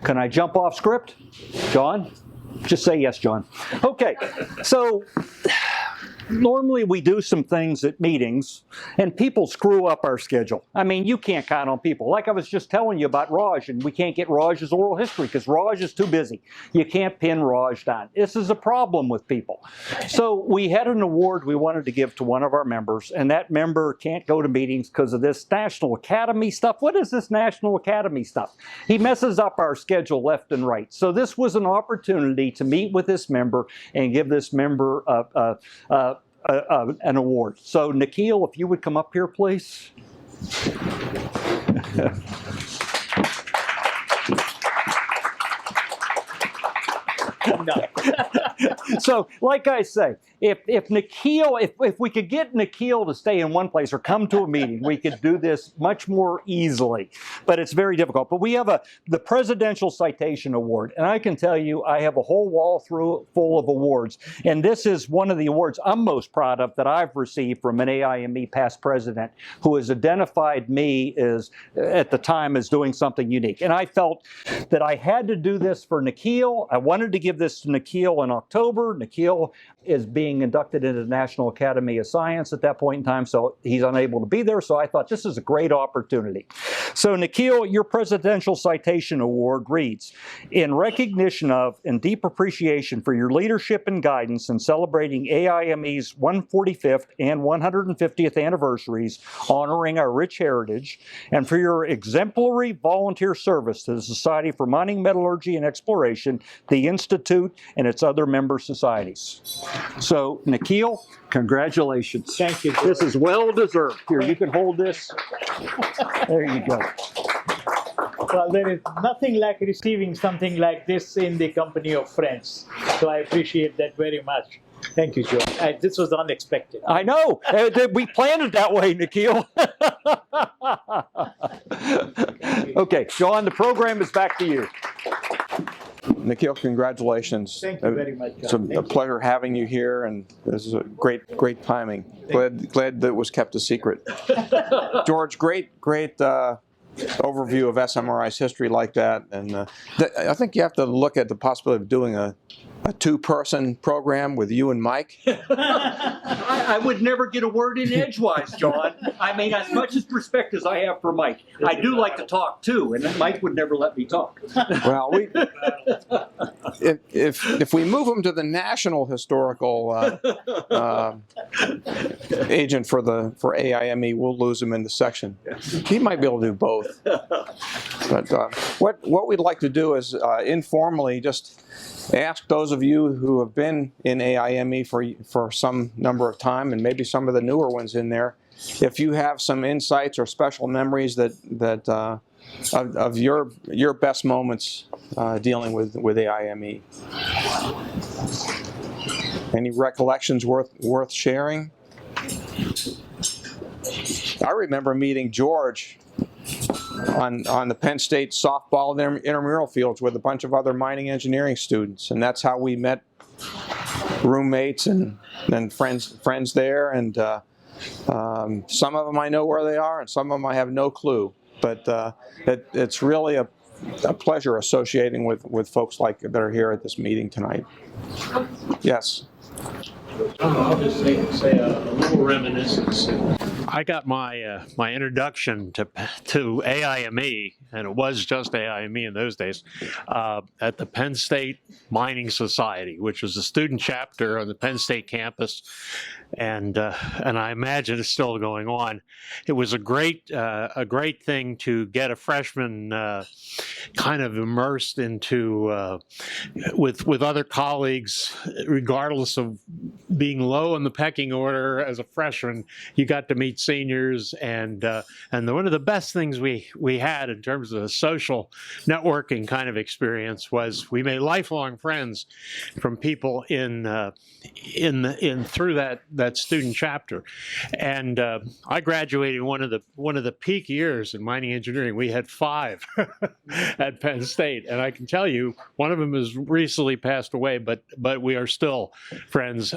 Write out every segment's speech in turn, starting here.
Can I jump off script? John? Just say yes, John. Okay, so normally we do some things at meetings and people screw up our schedule. I mean, you can't count on people. Like I was just telling you about Raj, and we can't get Raj's oral history because Raj is too busy. You can't pin Raj down. This is a problem with people. So we had an award we wanted to give to one of our members, and that member can't go to meetings because of this National Academy stuff. What is this National Academy stuff? He messes up our schedule left and right. So this was an opportunity to meet with this member and give this member an award. So Nikhil, if you would come up here, please. So, like I say, if Nikhil, if we could get Nikhil to stay in one place or come to a meeting, we could do this much more easily. But it's very difficult. But we have the Presidential Citation Award, and I can tell you, I have a whole wall full of awards, and this is one of the awards I'm most proud of that I've received from an AIME past president who has identified me as, at the time, as doing something unique. And I felt that I had to do this for Nikhil. I wanted to give this to Nikhil in October. Nikhil is being inducted into the National Academy of Science at that point in time, so he's unable to be there, so I thought this is a great opportunity. So Nikhil, your Presidential Citation Award reads, in recognition of and deep appreciation for your leadership and guidance in celebrating AIME's 145th and 150th anniversaries, honoring our rich heritage, and for your exemplary volunteer service to the Society for Mining, Metallurgy and Exploration, the Institute, and its other member societies. So, Nikhil, congratulations. Thank you. This is well deserved. Here, you can hold this. There you go. Well, there is nothing like receiving something like this in the company of friends. So I appreciate that very much. Thank you, Joe. This was unexpected. I know. We planned it that way, Nikhil. Okay, John, the program is back to you. Nikhil, congratulations. Thank you very much, John. It's a pleasure having you here, and this is a great timing. Glad that it was kept a secret. George, great overview of SMRI's history like that, and I think you have to look at the possibility of doing a two-person program with you and Mike. I would never get a word in edgewise, John. I mean, as much as respect as I have for Mike, I do like to talk too, and Mike would never let me talk. Well, if we move him to the National Historical agent for AIME, we'll lose him in the section. He might be able to do both. But what we'd like to do is informally just ask those of you who have been in AIME for some number of time, and maybe some of the newer ones in there, if you have some insights or special memories that of your best moments dealing with AIME. Any recollections worth sharing? I remember meeting George on the Penn State softball intramural fields with a bunch of other mining engineering students, and that's how we met roommates and friends there. And some of them I know where they are, and some of them I have no clue. But it's really a pleasure associating with folks like that are here at this meeting tonight. Yes. I'll just say a little reminiscence. I got my my introduction to AIME, and it was just AIME in those days, at the Penn State Mining Society, which was a student chapter on the Penn State campus, and I imagine it's still going on. It was a great thing to get a freshman kind of immersed into with other colleagues, regardless of being low in the pecking order as a freshman. You got to meet seniors, and one of the best things we had in terms of a social networking kind of experience was we made lifelong friends from people in through that student chapter. And I graduated one of the peak years in mining engineering. We had 5 at Penn State, and I can tell you one of them has recently passed away, but we are still friends.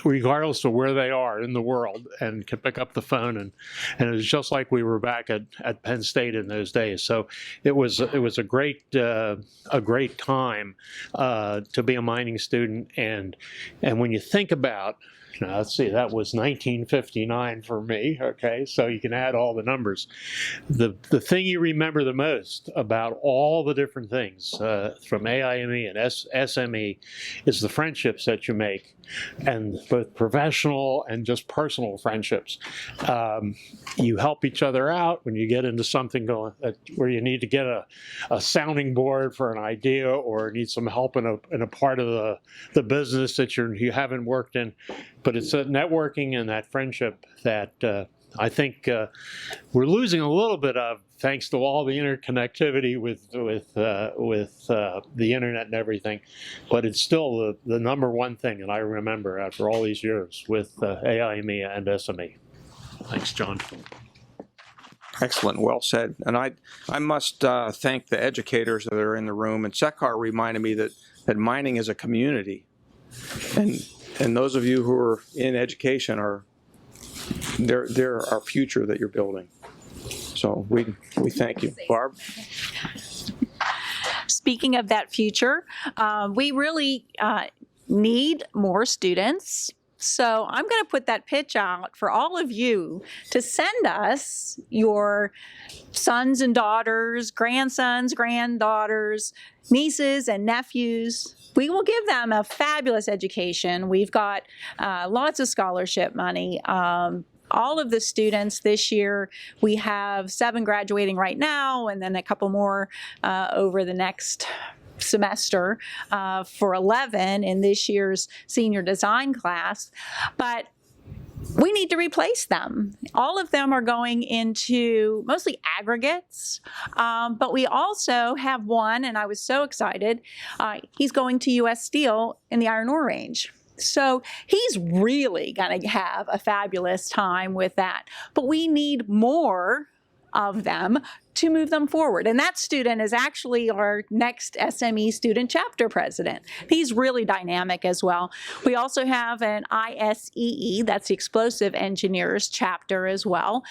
regardless of where they are in the world, and can pick up the phone, and it was just like we were back at Penn State in those days. So it was a great time to be a mining student, and when you think about, now, let's see, that was 1959 for me, okay? So you can add all the numbers. The thing you remember the most about all the different things from AIME and SME is the friendships that you make, and both professional and just personal friendships. You help each other out when you get into something where you need to get a sounding board for an idea, or need some help in a part of the business that you haven't worked in. But it's that networking and that friendship that I think we're losing a little bit of, thanks to all the interconnectivity with the internet and everything. But it's still the number one thing that I remember after all these years with AIME and SME. Thanks, John. Excellent, well said. And I must thank the educators that are in the room. And Sekar reminded me that mining is a community. And those of you who are in education they're our future that you're building. So we thank you. Barb? Speaking of that future, we really need more students. So I'm going to put that pitch out for all of you to send us your sons and daughters, grandsons, granddaughters, nieces and nephews. We will give them a fabulous education. We've got lots of scholarship money. All of the students this year, we have 7 graduating right now, and then a couple more over the next semester for 11 in this year's senior design class. But we need to replace them. All of them are going into mostly aggregates, but we also have one, and I was so excited, he's going to U.S. Steel in the iron ore range. So he's really going to have a fabulous time with that. But we need more of them to move them forward. And that student is actually our next SME student chapter president. He's really dynamic as well. We also have an ISEE, that's the Explosive Engineers chapter as well.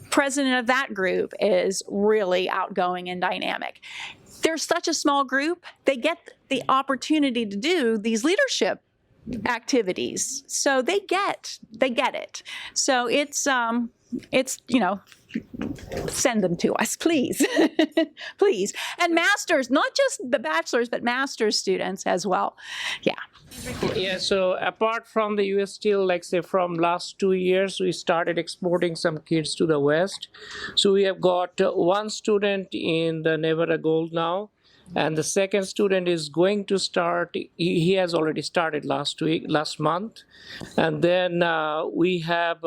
President of that group is really outgoing and dynamic. They're such a small group, they get the opportunity to do these leadership activities. So they get it. So it's send them to us, please. Please. And masters, not just the bachelor's, but master's students as well. Yeah. Yeah, so apart from the US Steel, like say from last 2 years, we started exporting some kids to the West. So we have got one student in the Nevada Gold now, and the second student is going to start, he has already started last month. And then we have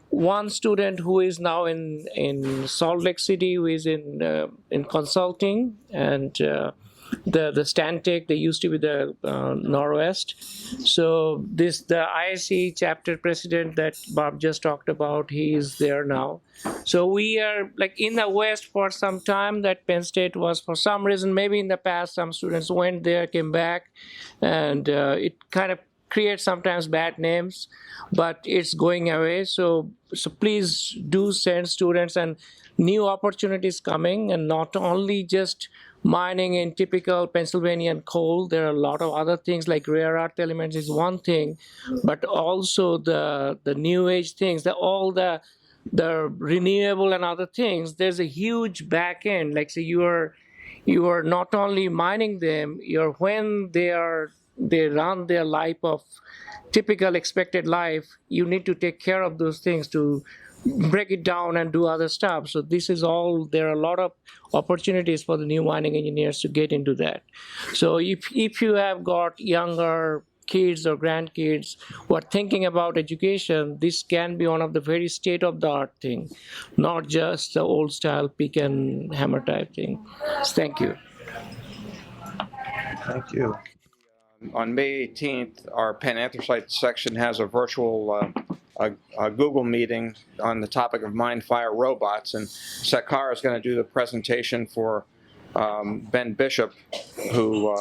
one student who is now in Salt Lake City, who is in consulting, and the Stantec, they used to be the Northwest. So the ISE chapter president that Bob just talked about, he is there now. So we are like in the West for some time. That Penn State was, for some reason, maybe in the past, some students went there, came back, and it kind of creates sometimes bad names, but it's going away. So please do send students, and new opportunities coming, and not only just mining in typical Pennsylvania coal. There are a lot of other things like rare earth elements is one thing, but also the new age things, all the renewable and other things. There's a huge back end. Like say you are not only mining them, when they run their life of typical expected life, you need to take care of those things to break it down and do other stuff. So this is all, there are a lot of opportunities for the new mining engineers to get into that. So if you have got younger kids or grandkids who are thinking about education, this can be one of the very state-of-the-art thing, not just the old style pick and hammer type thing. Thank you. Thank you. On May 18th, our Penn Anthracite section has a virtual a Google meeting on the topic of mine fire robots, and Sekar is going to do the presentation for Ben Bishop, who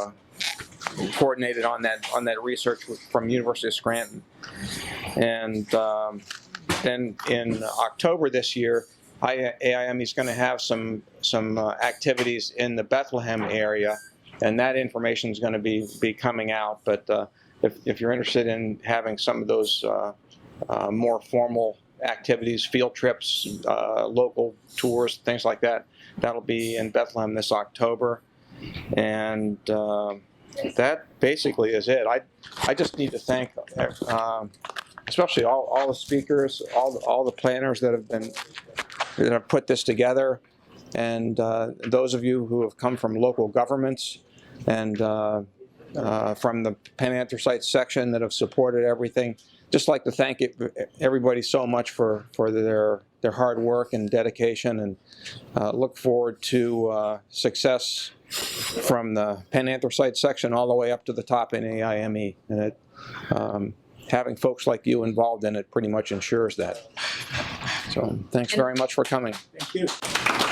coordinated on that research from University of Scranton. And then in October this year, AIME is going to have some activities in the Bethlehem area, and that information is going to be coming out. But if you're interested in having some of those more formal activities, field trips, local tours, things like that, that'll be in Bethlehem this October. And that basically is it. I just need to thank especially all the speakers, all the planners that have put this together, and those of you who have come from local governments and from the Penanthracite section that have supported everything. Just like to thank everybody so much for their hard work and dedication, and look forward to success from the Penanthracite section all the way up to the top in AIME. And having folks like you involved in it pretty much ensures that. So thanks very much for coming. Thank you.